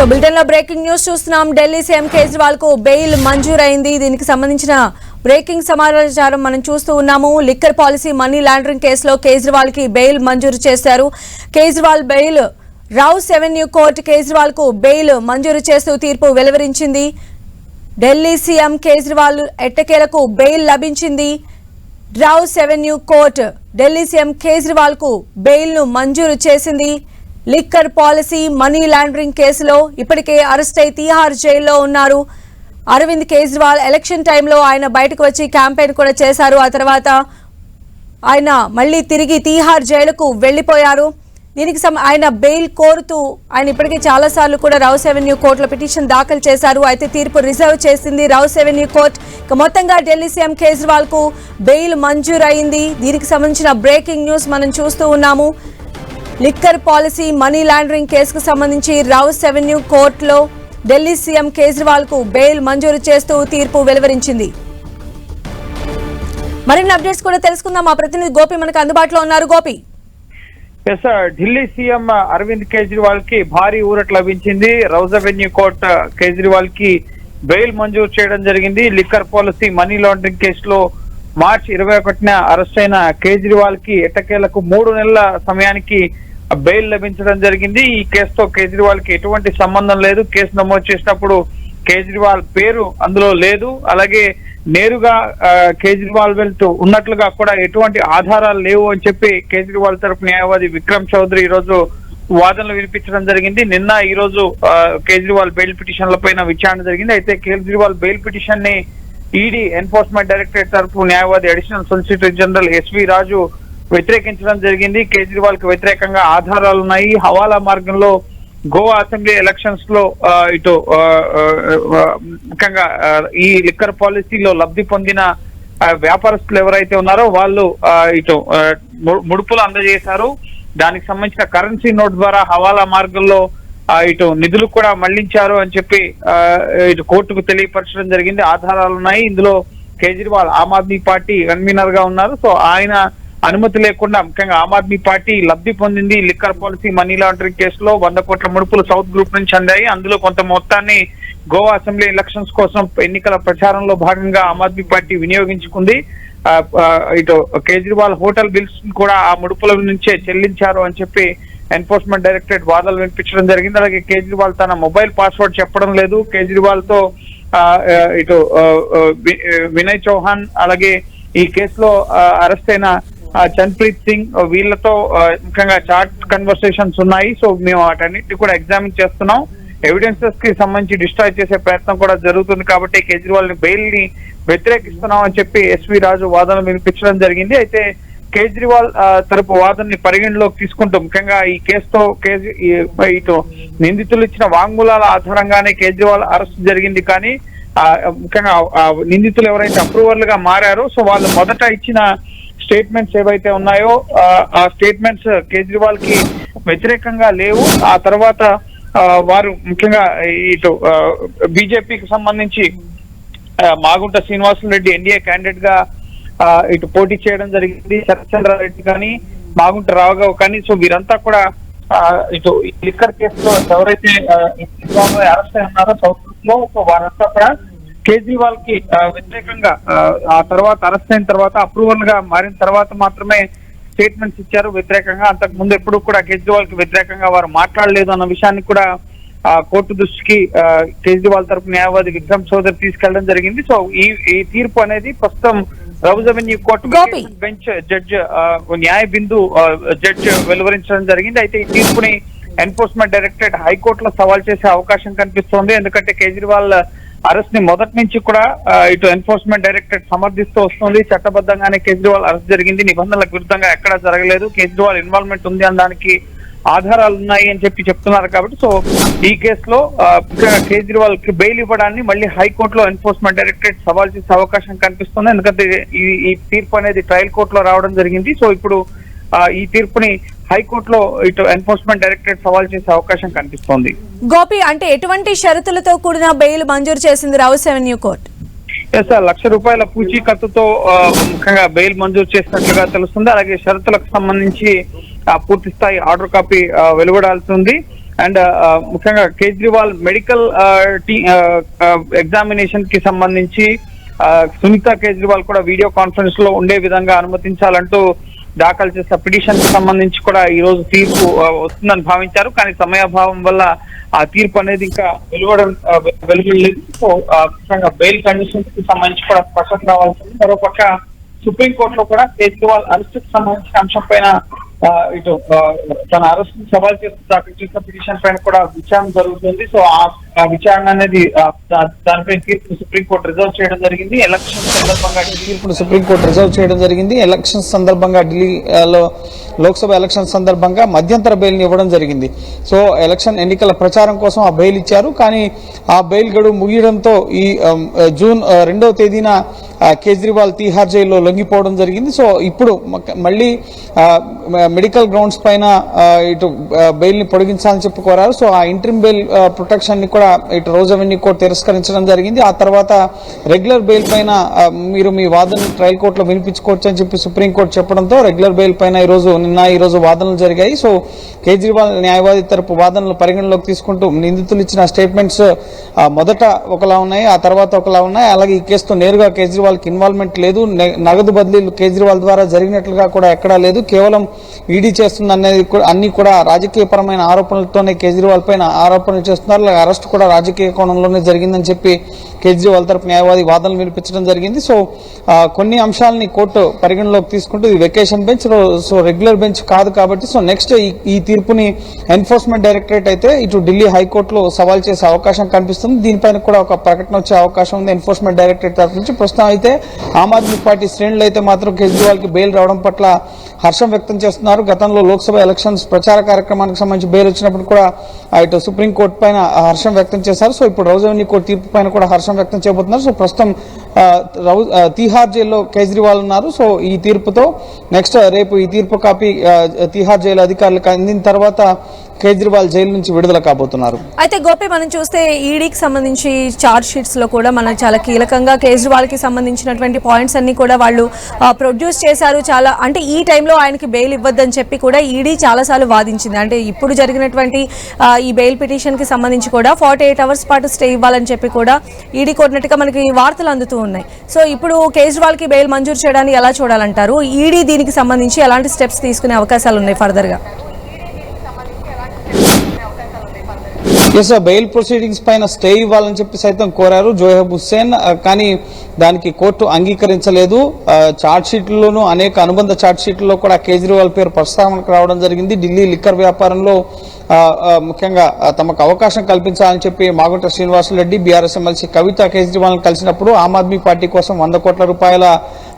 Bulletin లో breaking news చూస్తున్నాం. Delhi CM Kejriwal కు బెయిల్ మంజూరైంది. దీనికి సంబంధించిన బ్రేకింగ్ సమాచారం మనం చూస్తూ ఉన్నాము. లిక్కర్ పాలసీ మనీ లాండరింగ్ కేసులో కేజ్రీవాల్ కి బెయిల్ మంజూరు చేశారు. Kejriwal bail rows avenue court Kejriwal కు బెయిల్ మంజూరు చేస్తూ తీర్పు వెలువరించింది. ఢిల్లీ సీఎం కేజ్రీవాల్ ఎట్టకేలకు బెయిల్ లభించింది. Rows avenue court Delhi CM Kejriwal కు బెయిల్ ను మంజూరు చేసింది. లిక్కర్ పాలసీ మనీ లాండరింగ్ కేసులో ఇప్పటికే అరెస్ట్ అయి తీహార్ జైల్లో ఉన్నారు. అరవింద్ కేజ్రీవాల్ ఎలక్షన్ టైంలో ఆయన బయటకు వచ్చి క్యాంపెయిన్ కూడా చేశారు. ఆ తర్వాత ఆయన మళ్లీ తిరిగి తీహార్ జైలుకు వెళ్లిపోయారు. దీనికి ఆయన బెయిల్ కోరుతూ ఆయన ఇప్పటికే చాలాసార్లు కూడా రౌస్ అవెన్యూ కోర్టులో పిటిషన్ దాఖలు చేశారు. అయితే తీర్పు రిజర్వ్ చేసింది రౌస్ అవెన్యూ కోర్టు. ఇక మొత్తంగా ఢిల్లీ సీఎం కేజ్రీవాల్ కు బెయిల్ మంజూరైంది. దీనికి సంబంధించిన బ్రేకింగ్ న్యూస్ మనం చూస్తూ ఉన్నాము. లిక్కర్ పాలసీ మనీ లాండరింగ్ కేసుకు సంబంధించి రౌస్ అవెన్యూ కోర్టులో ఢిల్లీ సీఎం కేజ్రీవాల్ కు బెయిల్ మంజూరు చేస్తూ తీర్పు వెలువరించింది. మరిన్ని అప్డేట్స్ కూడా తెలుసుకుందాం. మా ప్రతినిధి గోపి మనకు అందుబాటులో ఉన్నారు. గోపి, ఢిల్లీ సీఎం అరవింద్ కేజ్రీవాల్ కి భారీ ఊరట లభించింది. రౌస్ అవెన్యూ కోర్టు కేజ్రీవాల్ కి బెయిల్ మంజూరు చేయడం జరిగింది. లిక్కర్ పాలసీ మనీ లాండరింగ్ కేసులో మార్చి 21న అరెస్ట్ అయిన కేజ్రీవాల్ కి ఎట్టకేలకు 3 నెలల సమయానికి బెయిల్ లభించడం జరిగింది. ఈ కేసుతో కేజ్రీవాల్ కి ఎటువంటి సంబంధం లేదు. కేసు నమోదు చేసినప్పుడు కేజ్రీవాల్ పేరు అందులో లేదు. అలాగే నేరుగా కేజ్రీవాల్ వెళ్తూ ఉన్నట్లుగా కూడా ఎటువంటి ఆధారాలు లేవు అని చెప్పి కేజ్రీవాల్ తరపు న్యాయవాది విక్రమ్ చౌదరి ఈ రోజు వాదనలు వినిపించడం జరిగింది. నిన్న ఈ రోజు కేజ్రీవాల్ బెయిల్ పిటిషన్ల పైన విచారణ జరిగింది. అయితే కేజ్రీవాల్ బెయిల్ పిటిషన్ ని ఈడీ ఎన్ఫోర్స్మెంట్ డైరెక్టరేట్ తరపు న్యాయవాది అడిషనల్ సొలిసిటర్ జనరల్ ఎస్వి రాజు వ్యతిరేకించడం జరిగింది. కేజ్రీవాల్ కు వ్యతిరేకంగా ఆధారాలు ఉన్నాయి. హవాలా మార్గంలో గోవా అసెంబ్లీ ఎలక్షన్స్ లో ఇటు ముఖ్యంగా ఈ లిక్కర్ పాలసీలో లబ్ధి పొందిన వ్యాపారస్తులు ఎవరైతే ఉన్నారో వాళ్ళు ఇటు ముడుపులు అందజేశారు. దానికి సంబంధించిన కరెన్సీ నోట్ ద్వారా హవాలా మార్గంలో ఇటు నిధులు కూడా మళ్లించారు అని చెప్పి ఇటు కోర్టుకు తెలియపరచడం జరిగింది. ఆధారాలు ఉన్నాయి. ఇందులో కేజ్రీవాల్ ఆమ్ ఆద్మీ పార్టీ కన్వీనర్ గా ఉన్నారు. సో ఆయన అనుమతి లేకుండా ముఖ్యంగా ఆమ్ ఆద్మీ పార్టీ లబ్ధి పొందింది. లిక్కర్ పాలసీ మనీ లాండరింగ్ కేసులో 100 కోట్ల ముడుపులు సౌత్ గ్రూప్ నుంచి అందాయి. అందులో కొంత మొత్తాన్ని గోవా అసెంబ్లీ ఎలక్షన్స్ కోసం ఎన్నికల ప్రచారంలో భాగంగా ఆమ్ ఆద్మీ పార్టీ వినియోగించుకుంది. ఇటు కేజ్రీవాల్ హోటల్ బిల్స్ కూడా ఆ ముడుపుల నుంచే చెల్లించారు అని చెప్పి ఎన్ఫోర్స్మెంట్ డైరెక్టరేట్ వాదనలు వినిపించడం జరిగింది. అలాగే కేజ్రీవాల్ తన మొబైల్ పాస్వర్డ్ చెప్పడం లేదు. కేజ్రీవాల్ తో ఇటు వినయ్ చౌహాన్ అలాగే ఈ కేసులో అరెస్ట్ అయిన చన్ప్రీత్ సింగ్ వీళ్ళతో ముఖ్యంగా చాట్ కన్వర్సేషన్స్ ఉన్నాయి. సో మేము వాటన్నిటిని కూడా ఎగ్జామిన్ చేస్తున్నాం. ఎవిడెన్సెస్ కి సంబంధించి డిస్ట్రాయ్ చేసే ప్రయత్నం కూడా జరుగుతుంది కాబట్టి కేజ్రీవాల్ ని బెయిల్ ని వ్యతిరేకిస్తున్నాం అని చెప్పి ఎస్వి రాజు వాదనలు వినిపించడం జరిగింది. అయితే కేజ్రీవాల్ తరపు వాదనని పరిగణలోకి తీసుకుంటూ ముఖ్యంగా ఈ కేసుతో ఇటు నిందితులు ఇచ్చిన వాంగ్మూలాల ఆధారంగానే కేజ్రీవాల్ అరెస్ట్ జరిగింది. కానీ ముఖ్యంగా నిందితులు ఎవరైతే అప్రూవర్లు గా మారారో సో వాళ్ళు మొదట ఇచ్చిన స్టేట్మెంట్స్ ఏవైతే ఉన్నాయో ఆ స్టేట్మెంట్స్ కేజ్రీవాల్ కి వ్యతిరేకంగా లేవు. ఆ తర్వాత వారు ముఖ్యంగా ఇటు బీజేపీకి సంబంధించి మాగుంట శ్రీనివాసరెడ్డి ఎన్డీఏ క్యాండిడేట్ గా ఇటు పోటీ చేయడం జరిగింది. శరత్చంద్రారెడ్డి కానీ మాగుంట రావుగావ్ కానీ సో వీరంతా కూడా ఇటు లిక్కర్ కేసులో ఎవరైతే అరెస్ట్ అయి ఉన్నారో సౌత్ లో సో వారంతా కూడా కేజ్రీవాల్ కి వ్యతిరేకంగా ఆ తర్వాత అరెస్ట్ అయిన తర్వాత అప్రూవల్ గా మారిన తర్వాత మాత్రమే స్టేట్మెంట్స్ ఇచ్చారు వ్యతిరేకంగా. అంతకు ముందు ఎప్పుడు కూడా కేజ్రీవాల్ కి వ్యతిరేకంగా వారు మాట్లాడలేదు అన్న విషయాన్ని కూడా కోర్టు దృష్టికి కేజ్రీవాల్ తరపు న్యాయవాది విక్రమ్ చౌదరి తీసుకెళ్లడం జరిగింది. సో ఈ తీర్పు అనేది ప్రస్తుతం rows avenue court bench judge న్యాయ బిందు జడ్జ్ వెలువరించడం జరిగింది. అయితే ఈ తీర్పుని ఎన్ఫోర్స్మెంట్ డైరెక్టరేట్ హైకోర్టులో సవాల్ చేసే అవకాశం కనిపిస్తోంది. ఎందుకంటే కేజ్రీవాల్ అరెస్ట్ ని మొదటి నుంచి కూడా ఇటు ఎన్ఫోర్స్మెంట్ డైరెక్టరేట్ సమర్థిస్తూ వస్తుంది. చట్టబద్ధంగానే కేజ్రీవాల్ అరెస్ట్ జరిగింది. నిబంధనలకు విరుద్ధంగా ఎక్కడా జరగలేదు. కేజ్రీవాల్ ఇన్వాల్వ్మెంట్ ఉంది అని దానికి ఆధారాలు ఉన్నాయి అని చెప్పి చెప్తున్నారు. కాబట్టి సో ఈ కేసులో కేజ్రీవాల్ కి బెయిల్ ఇవ్వడాన్ని మళ్ళీ హైకోర్టులో ఎన్ఫోర్స్మెంట్ డైరెక్టరేట్ సవాల్ చేసే అవకాశం కనిపిస్తుంది. ఎందుకంటే ఈ తీర్పు అనేది ట్రయల్ కోర్టులో రావడం జరిగింది. సో ఇప్పుడు ఈ తీర్పుని హైకోర్టులో ఇటు ఎన్ఫోర్స్మెంట్ డైరెక్టరేట్ సవాల్ చేసే అవకాశం కనిపిస్తోంది. గోపి, అంటే ఎటువంటి షరతులతో కూడిన బెయిల్ మంజూరు చేసింది రౌస్ అవెన్యూ కోర్టు? ₹1,00,000 పూచీకత్తుతో ముఖ్యంగా బెయిల్ మంజూరు చేసినట్లుగా తెలుస్తుంది. అలాగే షరతులకు సంబంధించి పూర్తి స్థాయి ఆర్డర్ కాపీ వెలువడాల్సి ఉంది. అండ్ ముఖ్యంగా కేజ్రీవాల్ మెడికల్ ఎగ్జామినేషన్ కి సంబంధించి సునీత కేజ్రీవాల్ కూడా వీడియో కాన్ఫరెన్స్ లో ఉండే విధంగా అనుమతించాలంటూ దాఖలు చేసిన పిటిషన్ కి సంబంధించి కూడా ఈ రోజు తీర్పు వస్తుందని భావించారు. కానీ సమయాభావం వల్ల ఆ తీర్పు అనేది ఇంకా వెలువడలేదు. సో ముఖ్యంగా బెయిల్ కండిషన్స్ కి సంబంధించి కూడా స్పష్టత రావాల్సింది. మరోపక్క సుప్రీంకోర్టులో కూడా కేజ్రీవాల్ అరెస్ట్ కి సంబంధించిన అంశం పైన ఇటు తన అరెస్ట్ సవాల్ చేస్తూ దాఖలు చేసిన పిటిషన్ పైన కూడా విచారణ జరుగుతుంది. సో ఆ విచారణ అనేది దానిపై తీర్పు సుప్రీంకోర్టు రిజర్వ్ చేయడం జరిగింది. ఎలక్షన్ సందర్భంగా తీర్పును సుప్రీంకోర్టు రిజర్వ్ చేయడం జరిగింది. ఎలక్షన్ సందర్భంగా ఢిల్లీలో లోక్సభ ఎలక్షన్ సందర్భంగా మధ్యంతర బెయిల్ ని ఇవ్వడం జరిగింది. సో ఎలక్షన్ ఎన్నికల ప్రచారం కోసం ఆ బెయిల్ ఇచ్చారు. కానీ ఆ బెయిల్ గడువు ముగియడంతో ఈ జూన్ 2వ తేదీన కేజ్రీవాల్ తీహార్ జైల్లో లొంగిపోవడం జరిగింది. సో ఇప్పుడు మళ్ళీ మెడికల్ గ్రౌండ్స్ పైన ఇటు బెయిల్ ని పొడిగించాలని చెప్పి కోరారు. సో ఆ ఇంట్రిమ్ బెయిల్ ప్రొటెక్షన్ ని కూడా ఇటు రోజు అవన్నీ కోర్టు తిరస్కరించడం జరిగింది. ఆ తర్వాత రెగ్యులర్ బెయిల్ పైన మీరు మీ వాదనలు ట్రయల్ కోర్టులో వినిపించుకోవచ్చు అని చెప్పి సుప్రీంకోర్టు చెప్పడంతో రెగ్యులర్ బెయిల్ పైన ఈ రోజు వాదనలు జరిగాయి. సో కేజ్రీవాల్ న్యాయవాది తరపు వాదనలు పరిగణలోకి తీసుకుంటూ నిందితులు ఇచ్చిన స్టేట్మెంట్స్ మొదట ఒకలా ఉన్నాయి, ఆ తర్వాత ఒకలా ఉన్నాయి. అలాగే ఈ కేసుతో నేరుగా కేజ్రీవాల్ కి ఇన్వాల్వ్మెంట్ లేదు, నగదు బదిలీలు కేజ్రీవాల్ ద్వారా జరిగినట్లుగా కూడా ఎక్కడా లేదు, కేవలం ఈడీ చేస్తుంది అనేది అన్ని కూడా రాజకీయపరమైన ఆరోపణలతోనే కేజ్రీవాల్ పైన ఆరోపణలు చేస్తున్నారు. అలాగే అరెస్ట్ కూడా రాజకీయ కోణంలోనే జరిగిందని చెప్పి కేజ్రీవాల్ తరపు న్యాయవాది వాదనలు వినిపించడం జరిగింది. సో కొన్ని అంశాలని కోర్టు పరిగణలోకి తీసుకుంటూ ఇది vacation bench, so regular bench కాదు కాబట్టి సో నెక్స్ట్ ఈ తీర్పుని ఎన్ఫోర్స్మెంట్ డైరెక్టరేట్ అయితే ఇటు ఢిల్లీ హైకోర్టులో సవాల్ చేసే అవకాశం కనిపిస్తుంది. దీనిపైన కూడా ఒక ప్రకటన వచ్చే అవకాశం ఉంది ఎన్ఫోర్స్మెంట్ డైరెక్టరేట్ తరఫు నుంచి. ప్రస్తుతం అయితే ఆమ్ ఆద్మీ పార్టీ శ్రేణులు అయితే మాత్రం కేజ్రీవాల్ కి బెయిల్ రావడం పట్ల హర్షం వ్యక్తం చేస్తున్నారు. గతంలో లోక్సభ ఎలక్షన్స్ ప్రచార కార్యక్రమానికి సంబంధించి బెయిల్ వచ్చినప్పుడు కూడా ఇటు సుప్రీంకోర్టు పైన హర్షం వ్యక్తం చేశారు. సో ఇప్పుడు రోజు అవన్నీ కోర్టు తీర్పు పైన కూడా హర్షం వ్యక్తం చేయబోతున్నారు. సో ప్రస్తుతం తీహార్ జైల్లో కేజ్రీవాల్ ఉన్నారు. సో ఈ తీర్పుతో నెక్స్ట్ రేపు ఈ తీర్పు కాపీ తీహార్ జైలు అధికారులకు అందిన తర్వాత కేజ్రీవాల్ జైలు నుంచి విడుదల కాబోతున్నారు. అయితే గోపి మనం చూస్తే ఈడీకి సంబంధించి చార్జ్ షీట్స్ లో కూడా మనకు చాలా కీలకంగా కేజ్రీవాల్ కి సంబంధించినటువంటి పాయింట్స్ అన్ని కూడా వాళ్ళు ప్రొడ్యూస్ చేశారు. చాలా అంటే ఈ టైంలో ఆయనకి బెయిల్ ఇవ్వద్దని చెప్పి కూడా ఈడీ చాలాసార్లు వాదించింది. అంటే ఇప్పుడు జరిగినటువంటి ఈ బెయిల్ పిటిషన్ కి సంబంధించి కూడా 48 అవర్స్ పాటు స్టే ఇవ్వాలని చెప్పి కూడా ఈడీ కోరినట్టుగా మనకి వార్తలు అందుతూ ఉన్నాయి. సో ఇప్పుడు కేజ్రీవాల్ కి బెయిల్ మంజూరు చేయడానికి ఎలా చూడాలంటారు? ఈడీ దీనికి సంబంధించి ఎలాంటి స్టెప్స్ తీసుకునే అవకాశాలు ఉన్నాయి ఫర్దర్ గా? బెయిల్ ప్రొసీడింగ్స్ పైన స్టే ఇవ్వాలని చెప్పి సైతం కోరారు జోహెబ్ హుస్సేన్. కానీ దానికి కోర్టు అంగీకరించలేదు. చార్జ్ షీట్లలోనూ అనేక అనుబంధ చార్జ్ షీట్లలో కూడా కేజ్రీవాల్ పేరు ప్రస్తావనకు రావడం జరిగింది. ఢిల్లీ లిక్కర్ వ్యాపారంలో ముఖ్యంగా తమకు అవకాశం కల్పించాలని చెప్పి మాగుంట శ్రీనివాసరెడ్డి, బీఆర్ఎస్ ఎమ్మెల్సీ కవిత కేజ్రీవాల్ కలిసినప్పుడు ఆమ్ ఆద్మీ పార్టీ కోసం 100 కోట్ల రూపాయల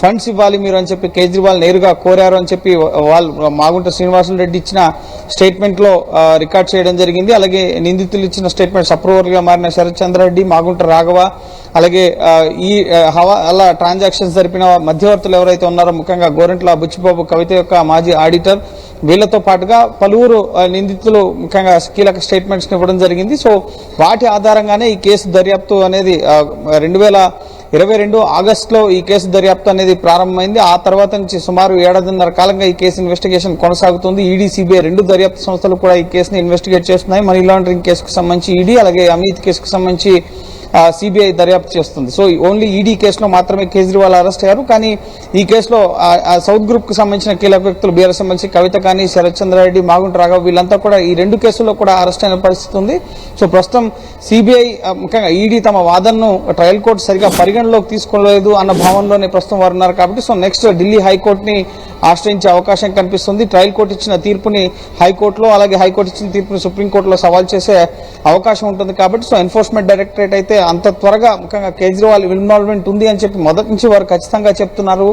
ఫండ్స్ ఇవ్వాలి మీరు అని చెప్పి కేజ్రీవాల్ నేరుగా కోరారు అని చెప్పి వాళ్ళు మాగుంట శ్రీనివాసరెడ్డి ఇచ్చిన స్టేట్మెంట్ లో రికార్డ్ చేయడం జరిగింది. అలాగే నిందితులు ఇచ్చిన స్టేట్మెంట్స్ అప్రూవర్ గా మారిన శరత్ చంద్రారెడ్డి, మాగుంట రాఘవ, అలాగే ఈ అలా ట్రాన్సాక్షన్స్ జరిపిన మధ్యవర్తులు ఎవరైతే ఉన్నారో ముఖ్యంగా గోరంట్ల బుచ్చిబాబు, కవిత యొక్క మాజీ ఆడిటర్, వీళ్లతో పాటుగా పలువురు నిందితులు ముఖ్యంగా కీలక స్టేట్మెంట్స్ ఇవ్వడం జరిగింది. సో వాటి ఆధారంగానే ఈ కేసు దర్యాప్తు అనేది 2022 ఆగస్టులో ఈ కేసు దర్యాప్తు అనేది ప్రారంభమైంది. ఆ తర్వాత నుంచి సుమారు 7.5 కాలంగా ఈ కేసు ఇన్వెస్టిగేషన్ కొనసాగుతుంది. ఈడీ, సిబిఐ 2 దర్యాప్తు సంస్థలు కూడా ఈ కేసుని ఇన్వెస్టిగేట్ చేస్తున్నాయి. మనీ లాండరింగ్ కేసుకు సంబంధించి ఈడీ, అలాగే అవినీతి కేసుకు సంబంధించి సిబిఐ దర్యాప్తు చేస్తుంది. సో ఓన్లీ ఈడీ కేసులో మాత్రమే కేజ్రీవాల్ అరెస్ట్ అయ్యారు. కానీ ఈ కేసులో సౌత్ గ్రూప్ కు సంబంధించిన కీలక వ్యక్తులు బీఆర్ఎస్ ఎమ్మెల్సీ కవిత కానీ, శరత్ చంద్రారెడ్డి, మాగుంట రాఘవ వీళ్ళంతా కూడా ఈ 2 కేసుల్లో కూడా అరెస్ట్ అయిన పరిస్థితి ఉంది. సో ప్రస్తుతం సిబిఐ ముఖ్యంగా ఈడీ తమ వాదనను ట్రయల్ కోర్టు సరిగా పరిగణలోకి తీసుకోలేదు అన్న భావనలోనే ప్రస్తుతం వారు ఉన్నారు. కాబట్టి సో నెక్స్ట్ ఢిల్లీ హైకోర్టుని ఆశ్రయించే అవకాశం కనిపిస్తుంది. ట్రయల్ కోర్టు ఇచ్చిన తీర్పుని హైకోర్టులో, అలాగే హైకోర్టు ఇచ్చిన తీర్పుని సుప్రీంకోర్టులో సవాల్ చేసే అవకాశం ఉంటుంది. కాబట్టి సో ఎన్ఫోర్స్మెంట్ డైరెక్టరేట్ అయితే అంత త్వరగా ముఖ్యంగా కేజ్రీవాల్ ఇన్వాల్వ్మెంట్ ఉంది అని చెప్పి మొదటి నుంచి వారు ఖచ్చితంగా చెప్తున్నారు.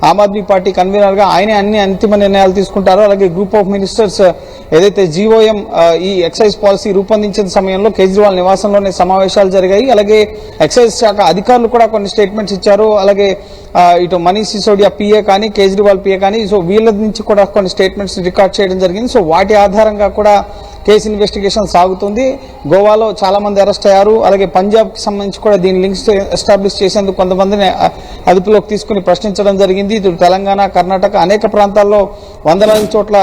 ఆమ్ ఆద్మీ పార్టీ కన్వీనర్ గా ఆయన అన్ని అంతిమ నిర్ణయాలు తీసుకుంటారు. అలాగే గ్రూప్ ఆఫ్ మినిస్టర్స్ ఏదైతే జీఓఎం ఈ ఎక్సైజ్ పాలసీ రూపొందించిన సమయంలో కేజ్రీవాల్ నివాసంలోనే సమావేశాలు జరిగాయి. అలాగే ఎక్సైజ్ శాఖ అధికారులు కూడా కొన్ని స్టేట్మెంట్స్ ఇచ్చారు. అలాగే ఇటు మనీష్ సిసోడియా పిఏ కానీ, కేజ్రీవాల్ పిఏ కానీ, సో వీళ్ళ నుంచి కూడా కొన్ని స్టేట్మెంట్స్ రికార్డ్ చేయడం జరిగింది. సో వాటి ఆధారంగా కూడా కేసు ఇన్వెస్టిగేషన్ సాగుతుంది. గోవాలో చాలా మంది అరెస్ట్ అయ్యారు. అలాగే పంజాబ్ కి సంబంధించి కూడా దీని లింక్స్ ఎస్టాబ్లిష్ చేసేందుకు కొంతమందిని అదుపులోకి తీసుకుని ప్రశ్నించడం జరిగింది. ఇటు తెలంగాణ, కర్ణాటక అనేక ప్రాంతాల్లో వందలాది చోట్ల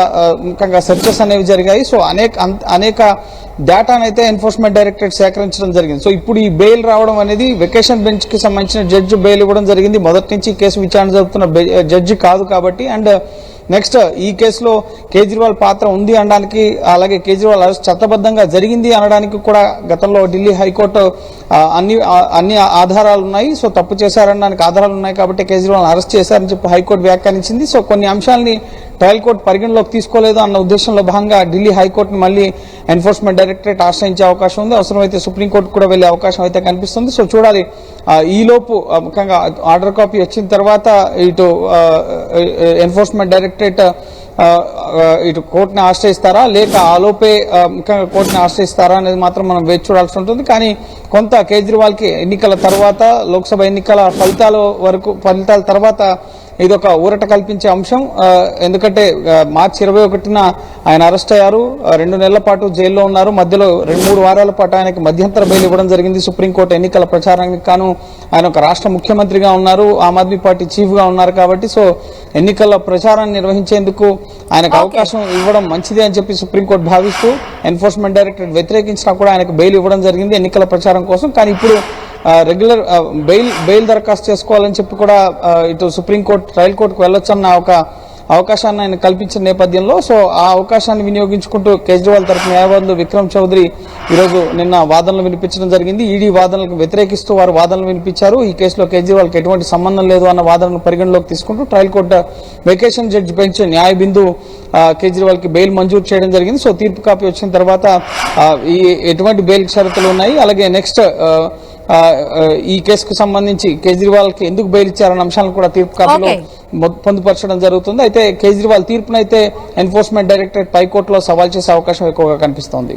ముఖ్యంగా సెర్చెస్ అనేవి జరిగాయి. సో అనేక డేటాను అయితే ఎన్ఫోర్స్మెంట్ డైరెక్టరేట్ సేకరించడం జరిగింది. సో ఇప్పుడు ఈ బెయిల్ రావడం అనేది వెకేషన్ బెంచ్ కి సంబంధించిన జడ్జి బెయిల్ ఇవ్వడం జరిగింది. మొదటి నుంచి కేసు విచారణ జరుపుతున్న జడ్జి కాదు కాబట్టి. అండ్ నెక్స్ట్ ఈ కేసులో కేజ్రీవాల్ పాత్ర ఉంది అనడానికి, అలాగే కేజ్రీవాల్ అరెస్ట్ చట్టబద్ధంగా జరిగింది అనడానికి కూడా గతంలో ఢిల్లీ హైకోర్టు అన్ని ఆధారాలు ఉన్నాయి. సో తప్పు చేశారనడానికి ఆధారాలు ఉన్నాయి కాబట్టి కేజ్రీవాల్ అరెస్ట్ చేశారని చెప్పి హైకోర్టు వ్యాఖ్యానించింది. సో కొన్ని అంశాలని ట్రయల్ కోర్టు పరిగణలోకి తీసుకోలేదు అన్న ఉద్దేశంలో భాగంగా ఢిల్లీ హైకోర్టును మళ్ళీ ఎన్ఫోర్స్మెంట్ డైరెక్టరేట్ ఆశ్రయించే అవకాశం ఉంది. అవసరమైతే సుప్రీంకోర్టు కూడా వెళ్లే అవకాశం అయితే కనిపిస్తుంది. సో చూడాలి ఈలోపు ముఖ్యంగా ఆర్డర్ కాపీ వచ్చిన తర్వాత ఇటు ఎన్ఫోర్స్మెంట్ డైరెక్టరేట్ ఇటు కోర్టుని ఆశ్రయిస్తారా లేక ఆలోపే ముఖ్యంగా కోర్టుని ఆశ్రయిస్తారా అనేది మాత్రం మనం వేచి చూడాల్సి ఉంటుంది. కానీ కొంత కేజ్రీవాల్కి ఎన్నికల తర్వాత, లోక్సభ ఎన్నికల ఫలితాల తర్వాత ఇదొక ఊరట కల్పించే అంశం. ఎందుకంటే మార్చి 21న ఆయన అరెస్ట్ అయ్యారు. 2 నెలల పాటు జైల్లో ఉన్నారు. మధ్యలో 2-3 వారాల పాటు ఆయనకి మధ్యంతర బెయిల్ ఇవ్వడం జరిగింది. సుప్రీంకోర్టు ఎన్నికల ప్రచారానికి గాను ఆయన ఒక రాష్ట్ర ముఖ్యమంత్రిగా ఉన్నారు, ఆమ్ ఆద్మీ పార్టీ చీఫ్ గా ఉన్నారు కాబట్టి సో ఎన్నికల ప్రచారాన్ని నిర్వహించేందుకు ఆయనకు అవకాశం ఇవ్వడం మంచిదే అని చెప్పి సుప్రీంకోర్టు భావిస్తూ ఎన్ఫోర్స్మెంట్ డైరెక్టరేట్ వ్యతిరేకించినా కూడా ఆయనకు బెయిల్ ఇవ్వడం జరిగింది ఎన్నికల ప్రచారం కోసం. కానీ ఇప్పుడు రెగ్యులర్ బెయిల్ దరఖాస్తు చేసుకోవాలని చెప్పి కూడా ఇటు సుప్రీంకోర్టు ట్రయల్ కోర్టుకు వెళ్ళొచ్చన్న ఒక అవకాశాన్ని ఆయన కల్పించిన నేపథ్యంలో సో ఆ అవకాశాన్ని వినియోగించుకుంటూ కేజ్రీవాల్ తరఫు న్యాయవాదులు విక్రమ్ చౌదరి ఈరోజు నిన్న వాదనలు వినిపించడం జరిగింది. ఈడీ వాదనలకు వ్యతిరేకిస్తూ వారు వాదనలు వినిపించారు. ఈ కేసులో కేజ్రీవాల్కి ఎటువంటి సంబంధం లేదు అన్న వాదనను పరిగణలోకి తీసుకుంటూ trial court vacation judge bench న్యాయ బిందు కేజ్రీవాల్కి బెయిల్ మంజూరు చేయడం జరిగింది. సో తీర్పు కాపీ వచ్చిన తర్వాత ఎటువంటి బెయిల్ షరతులు ఉన్నాయి, అలాగే నెక్స్ట్ ఈ కేసుకు సంబంధించి కేజ్రీవాల్కి ఎందుకు బెయిల్ ఇచ్చారన్న అంశాలను కూడా తీర్పు కాపీలో పొందుపరచడం జరుగుతుంది. అయితే కేజ్రీవాల్ తీర్పునైతే ఎన్ఫోర్స్మెంట్ డైరెక్టరేట్ పైకోర్టులో సవాల్ చేసే అవకాశం ఎక్కువగా కనిపిస్తోంది.